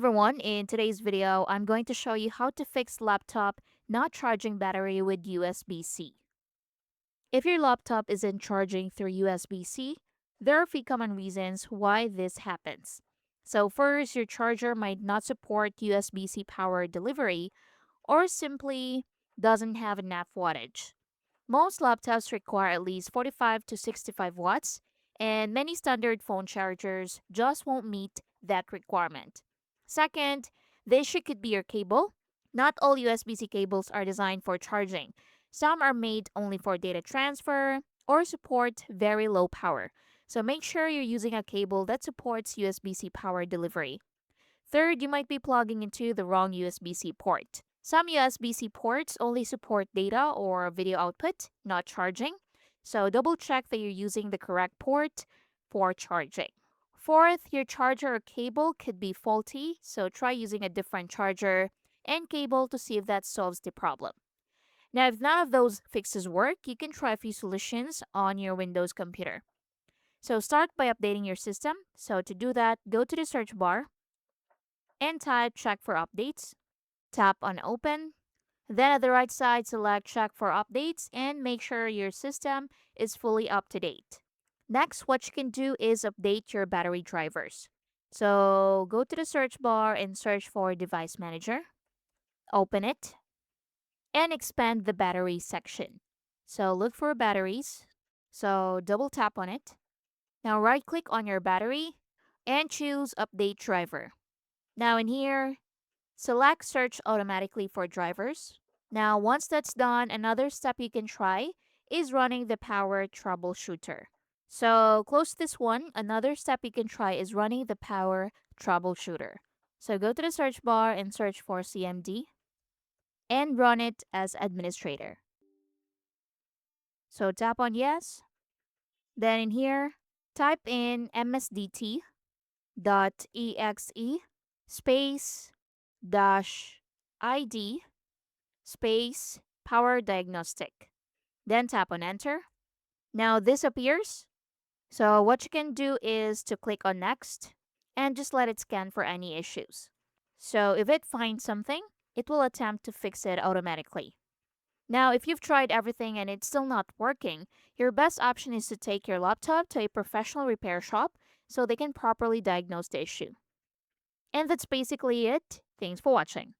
everyone, in today's video, I'm going to show you how to fix laptop not charging battery with USB-C. If your laptop isn't charging through USB-C, there are a few common reasons why this happens. So first, your charger might not support USB-C power delivery or simply doesn't have enough wattage. Most laptops require at least 45 to 65 watts, and many standard phone chargers just won't meet that requirement. Second, the issue could be your cable. Not all USB C cables are designed for charging. Some are made only for data transfer or support very low power. So make sure you're using a cable that supports USB C power delivery. Third, you might be plugging into the wrong USB C port. Some USB C ports only support data or video output, not charging. So double check that you're using the correct port for charging. Fourth, your charger or cable could be faulty, so try using a different charger and cable to see if that solves the problem. Now, if none of those fixes work, you can try a few solutions on your Windows computer. So start by updating your system. So to do that, go to the search bar and type check for updates. Tap on open. Then at the right side, select check for updates and make sure your system is fully up to date. Next, what you can do is update your battery drivers. So go to the search bar and search for device manager. Open it and expand the battery section. So look for batteries. So double tap on it. Now right click on your battery and choose update driver. Now in here, select search automatically for drivers. Now once that's done, another step you can try is running the power troubleshooter. So close this one, another step you can try is running the power troubleshooter. So go to the search bar and search for CMD and run it as administrator. So tap on yes. Then in here, type in msdt.exe space dash id space power diagnostic. Then tap on enter. Now this appears. So what you can do is to click on next and just let it scan for any issues. So if it finds something, it will attempt to fix it automatically. Now, if you've tried everything and it's still not working, your best option is to take your laptop to a professional repair shop so they can properly diagnose the issue. And that's basically it. Thanks for watching.